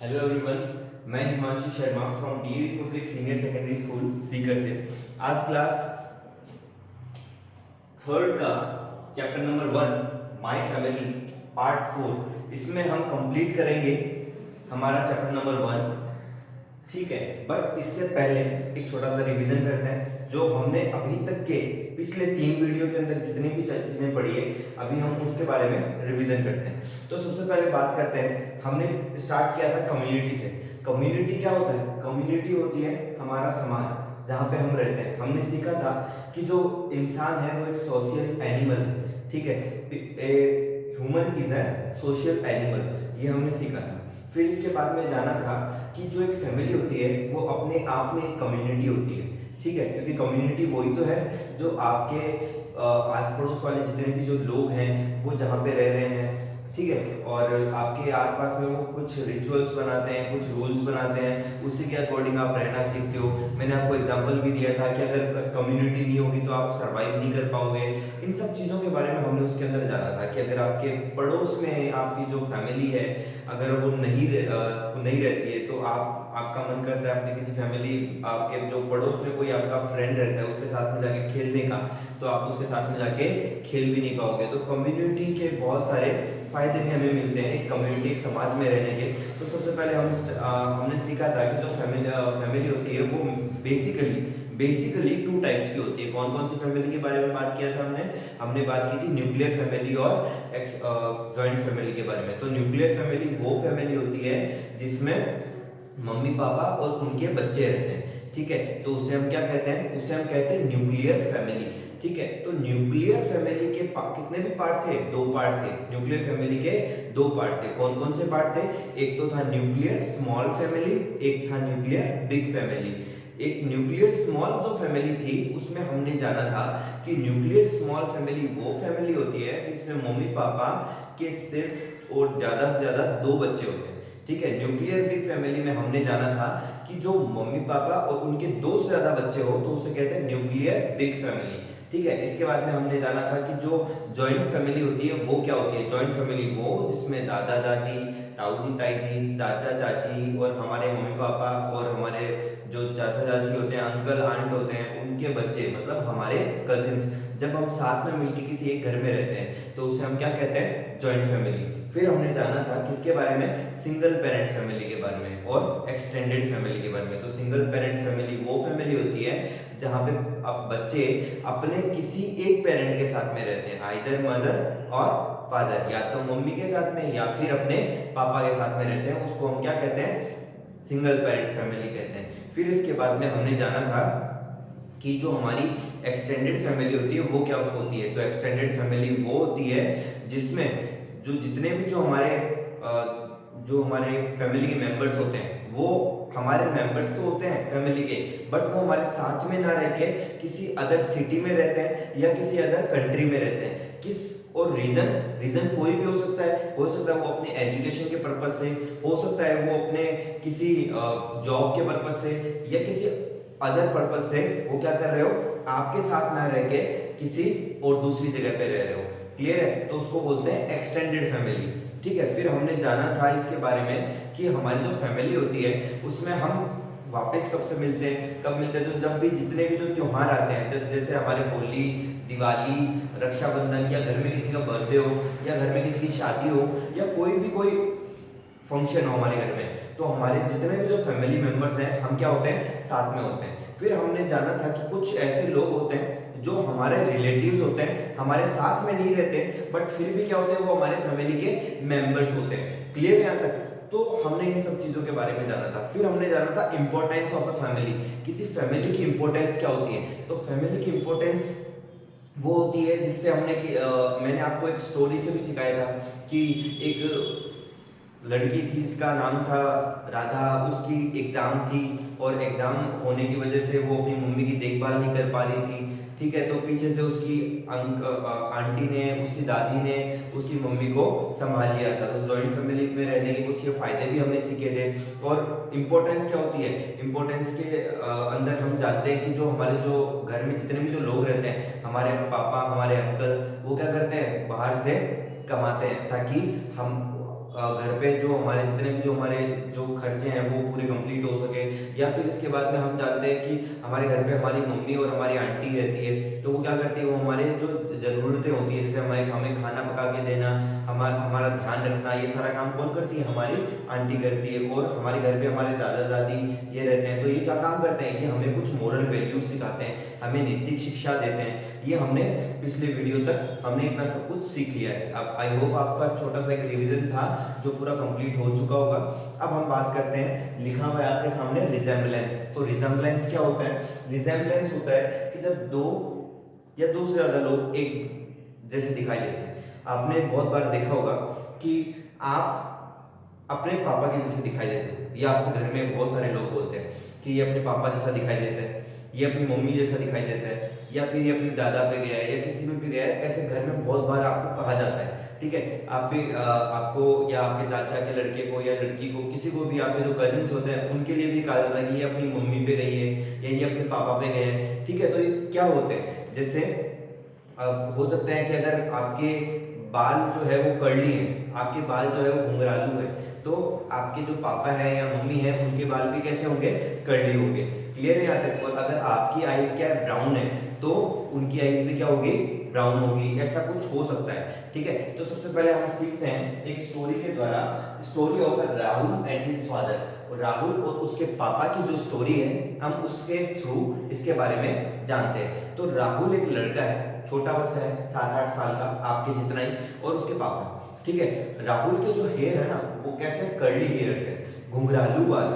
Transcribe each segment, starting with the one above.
Hello everyone, मैं Himanshu Sharma from DAV public senior secondary school Sikar से। आज क्लास थर्ड का chapter number 1 my family part 4 इसमें हम कंप्लीट करेंगे हमारा चैप्टर नंबर 1। ठीक है, बट इससे पहले एक छोटा सा रिवीजन करते हैं जो हमने अभी तक के पिछले 3 वीडियो के अंदर जितनी भी चीजें पढ़ी है अभी हम उसके बारे में रिवीजन करते हैं। तो सबसे पहले बात करते हैं, हमने स्टार्ट किया था कम्युनिटी से। कम्युनिटी क्या होता है? कम्युनिटी होती है हमारा समाज जहाँ पे हम रहते हैं। हमने सीखा था कि जो इंसान है वो एक सोशल एनिमल है। ठीक है, human is a social animal, ये हमने सीखा था। फिर इसके बाद में जाना था कि जो एक फैमिली होती है वो अपने आप में एक कम्युनिटी होती है। ठीक है, क्योंकि कम्युनिटी वही तो है जो आपके आस पड़ोस वाले जितने भी जो लोग हैं वो जहाँ पे रह रहे हैं। ठीक है, और आपके आसपास में वो कुछ रिचुअल्स बनाते हैं, कुछ रूल्स बनाते हैं, उसी के अकॉर्डिंग आप रहना सीखते हो। मैंने आपको एग्जांपल भी दिया था कि अगर कम्युनिटी नहीं होगी तो आप सरवाइव नहीं कर पाओगे। इन सब चीज़ों के बारे में हमने उसके अंदर जाना था कि अगर आपके पड़ोस में आपकी जो फैमिली है अगर वो नहीं रहती है तो आपका मन करता है अपने किसी फैमिली, आपके जो पड़ोस में कोई आपका फ्रेंड रहता है उसके साथ में जाके खेलने का, तो आप उसके साथ में जाके खेल भी नहीं पाओगे। तो कम्युनिटी के बहुत सारे फायदे भी हमें मिलते हैं एक कम्युनिटी, एक समाज में रहने के। तो सबसे पहले हमने सीखा था कि जो फैमिली होती है वो बेसिकली 2 टाइप्स की होती है। कौन कौन सी फैमिली के बारे में बात किया था हमने बात की थी न्यूक्लियर फैमिली और जॉइंट फैमिली के बारे में। तो न्यूक्लियर फैमिली वो फैमिली होती है जिसमें मम्मी पापा और उनके बच्चे रहते हैं। ठीक है, तो उसे हम क्या कहते हैं? उसे हम कहते हैं न्यूक्लियर फैमिली। ठीक है, तो न्यूक्लियर फैमिली के कितने भी पार्ट थे? 2 पार्ट थे। न्यूक्लियर फैमिली के 2 पार्ट थे। कौन कौन से पार्ट थे? एक तो था न्यूक्लियर स्मॉल फैमिली, एक था न्यूक्लियर बिग फैमिली। एक न्यूक्लियर स्मॉल जो फैमिली थी उसमें हमने जाना था कि न्यूक्लियर स्मॉल फैमिली वो फैमिली होती है जिसमें मम्मी पापा के सिर्फ और ज्यादा से ज्यादा 2 बच्चे होते हैं। ठीक है, न्यूक्लियर बिग फैमिली में हमने जाना था कि जो मम्मी पापा और उनके 2 से ज्यादा बच्चे हो तो उसे कहते हैं न्यूक्लियर बिग फैमिली। ठीक है, इसके बाद में हमने जाना था कि जो जॉइंट फैमिली होती है वो क्या होती है? जॉइंट फैमिली वो जिसमें दादा दादी, ताऊ जी ताई जी, चाचा चाची और हमारे मम्मी पापा और हमारे जो चाचा चाची होते हैं, अंकल आंट होते हैं, उनके बच्चे, मतलब हमारे कजिन्स, जब हम साथ में मिलकर किसी एक घर में रहते हैं तो उसे हम क्या कहते हैं? Joint family. फिर हमने जाना था किसके बारे में? सिंगल पेरेंट फैमिली के बारे में और एक्सटेंडेड फैमिली के बारे में। तो सिंगल पेरेंट फैमिली वो फैमिली होती है जहाँ पे अब बच्चे अपने किसी एक पेरेंट के साथ में रहते हैं, आइदर मदर और फादर, या तो मम्मी के साथ में या फिर अपने पापा के साथ में रहते हैं। उसको हम क्या कहते हैं? सिंगल पेरेंट फैमिली कहते हैं। फिर इसके बाद में हमने जाना था कि जो हमारी एक्सटेंडेड फैमिली होती है वो क्या होती है। तो एक्सटेंडेड फैमिली वो होती है जिसमें जो जितने भी जो हमारे फैमिली के मेंबर्स होते हैं वो हमारे मेंबर्स तो होते हैं फैमिली के, बट वो हमारे साथ में ना रह के किसी अदर सिटी में रहते हैं या किसी अदर कंट्री में रहते हैं। किस और रीजन कोई भी हो सकता है वो अपने एजुकेशन के पर्पज से, हो सकता है वो अपने किसी जॉब के पर्पज से या किसी अदर पर्पज से वो क्या कर रहे हो? आपके साथ ना रह के किसी और दूसरी जगह पे रह रहे हो। क्लियर है? तो उसको बोलते हैं एक्सटेंडेड फैमिली। ठीक है, फिर हमने जाना था इसके बारे में कि हमारी जो फैमिली होती है उसमें हम वापस कब से मिलते हैं? कब मिलते हैं? तो जब भी जितने भी जो त्योहार आते हैं, जैसे हमारे होली, दिवाली, रक्षाबंधन, या घर में किसी का बर्थडे हो, या घर में किसी की शादी हो, या कोई फंक्शन हो हमारे घर में, तो हमारे जितने भी जो फैमिली मेंबर्स हैं हम क्या होते हैं? साथ में होते हैं। फिर हमने जाना था कि कुछ ऐसे लोग होते हैं जो हमारे रिलेटिव्स होते हैं, हमारे साथ में नहीं रहते बट फिर भी क्या होते हैं? वो हमारे फैमिली के मेंबर्स होते हैं। क्लियर है यहाँ तक? तो हमने इन सब चीजों के बारे में जाना था। फिर हमने जाना था इंपॉर्टेंस ऑफ अ फैमिली। किसी फैमिली की इंपॉर्टेंस क्या होती है? तो फैमिली की इंपॉर्टेंस वो होती है जिससे मैंने आपको एक स्टोरी से भी सिखाया था कि एक लड़की थी जिसका नाम था राधा। उसकी एग्जाम थी और एग्जाम होने की वजह से वो अपनी मम्मी की देखभाल नहीं कर पा रही थी। ठीक है, तो पीछे से उसकी आंटी ने, उसकी दादी ने उसकी मम्मी को संभाल लिया था। तो जॉइंट फैमिली में रहने के कुछ ये फायदे भी हमने सीखे थे। और इम्पोर्टेंस क्या होती है? इम्पोर्टेंस के अंदर हम जानते हैं कि जो हमारे जो घर में जितने भी जो लोग रहते हैं, हमारे पापा, हमारे अंकल, वो क्या करते हैं? बाहर से कमाते हैं ताकि हम घर पे जो हमारे जितने भी जो हमारे जो खर्चे हैं वो पूरे कंप्लीट हो सके, या फिर इसके बाद में हम जानते हैं कि हमारे घर पे हमारी मम्मी और हमारी आंटी रहती है, तो वो क्या करती है, वो हमारे जो ज़रूरतें होती है, जैसे हमें खाना पका के देना, हमारा ध्यान रखना, ये सारा काम कौन करती है, हमारी आंटी करती है। और हमारे घर पे हमारे दादा दादी ये रहते हैं, तो ये क्या काम करते हैं, ये हमें कुछ मोरल वैल्यूज सिखाते हैं, हमें नैतिक शिक्षा देते हैं। ये हमने पिछले वीडियो तक हमने इतना सब कुछ सीख लिया है। अब आई होप आपका छोटा सा एक रिवीजन था जो पूरा कंप्लीट हो चुका होगा। अब हम बात करते हैं, लिखा हुआ है आपके सामने रिजेम्बलेंस। तो रिजेम्बलेंस क्या होता है, रिजेम्बलेंस होता है कि जब दो या दो से ज्यादा लोग एक जैसे दिखाई देते हैं। आपने बहुत बार देखा होगा कि आप अपने पापा के जैसे दिखाई देते हो, या आपके घर में बहुत सारे लोग बोलते हैं कि ये अपने पापा जैसा दिखाई देता है, ये अपनी मम्मी जैसा दिखाई देता है, या फिर ये अपने दादा पे गया है या किसी में भी गया है। ऐसे घर में बहुत बार आपको कहा जाता है, ठीक है। आप भी आपको या आपके चाचा के लड़के को या लड़की को, किसी को भी, आपके जो कजिन्स होते हैं उनके लिए भी कहा जाता है कि ये अपनी मम्मी पे गई है या ये अपने पापा पे गए हैं, ठीक है। तो ये क्या होते हैं, जैसे अब हो सकता है कि अगर आपके बाल जो है वो कर्ली है, आपके बाल जो है वो घुंघरालू है, तो आपके जो पापा है या मम्मी है उनके बाल भी कैसे होंगे, कर्ली होंगे। क्लियर है यहाँ तक। और अगर आपकी आईज क्या है, ब्राउन है, तो उनकी आईज भी क्या होगी, ब्राउन होगी। ऐसा कुछ हो सकता है, ठीक है। तो सबसे पहले हम सीखते हैं एक स्टोरी के द्वारा, story of Rahul and his father. Rahul और उसके पापा की जो स्टोरी है, हम उसके थ्रू इसके बारे में जानते हैं। तो राहुल एक लड़का है, छोटा बच्चा है, 7-8 साल का, आपके जितना ही, और उसके पापा, ठीक है। राहुल के जो हेयर है ना, वो कैसे, कर्ली हेयर्स है, घुंघरालू बाल,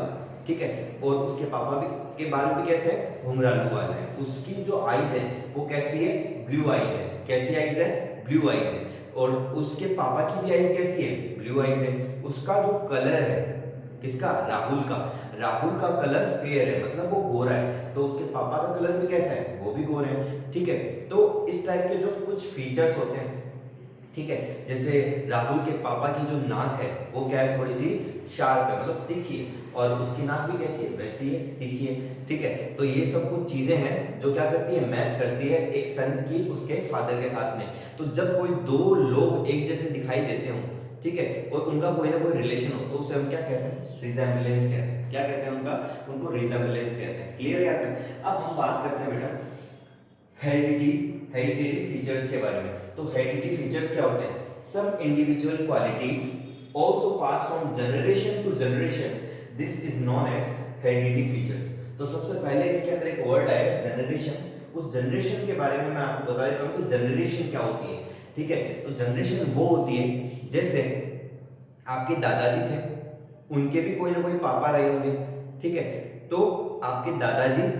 ठीक है। और उसके पापा भी के बाल भी कैसे, घुंघरालू बाल है। उसकी जो आईज है वो कैसी है, ब्लू आईज है। कैसी आईज है, ब्लू आईज है। और उसके पापा की भी आईज कैसी है, ब्लू आईज है। उसका जो कलर है, किसका, राहुल का, राहुल का कलर फेयर है, मतलब वो गोरा है। तो उसके पापा का कलर भी कैसा है, वो भी गोरे है, ठीक है। तो इस टाइप के जो कुछ फीचर्स होते हैं, ठीक है। जैसे राहुल के पापा की जो नाक है वो क्या है, थोड़ी सी शार्प है, मतलब तीखी है, और उसकी नाक भी कैसी है, वैसी है, तीखी है, ठीक है। तो ये सब कुछ चीजें हैं जो क्या करती है, मैच करती है एक सन की उसके फादर के साथ में। तो जब कोई दो लोग एक जैसे दिखाई देते हो, ठीक है, और उनका कोई ना कोई रिलेशन हो, तो उसे हम क्या कहते हैं, रिजेम्बलेंस कहते हैं। क्या कहते हैं उनका, उनको रिजेम्बलेंस कहते हैं। क्लियर है यहाँ तक। अब हम बात करते हैं बेटा हेरिडिटरी फीचर्स के बारे में। तो हेरिडिटरी फीचर्स क्या होते हैं, some individual qualities also pass from generation to generation, this is known as hereditary features। तो सबसे पहले इसके अंदर एक वर्ड आएगा जनरेशन। उस जनरेशन के बारे में मैं आपको बता देता हूँ कि जनरेशन क्या होती है, ठीक है। तो जनरेशन वो होती है, जैसे आपके दादाजी थे, उनके भी कोई ना कोई पापा रहे होंगे, ठीक है। तो आपके दादाजी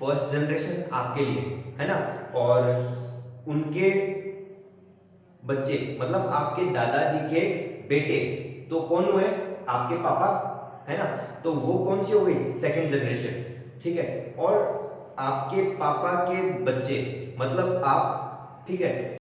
फर्स्ट जनरेशन आपके लिए है ना, और उनके बच्चे मतलब आपके दादाजी के बेटे तो कौन हुए, आपके पापा, है ना। तो वो कौन सी हो गई, सेकंड जनरेशन, ठीक है। और आपके पापा के बच्चे मतलब आप, ठीक है।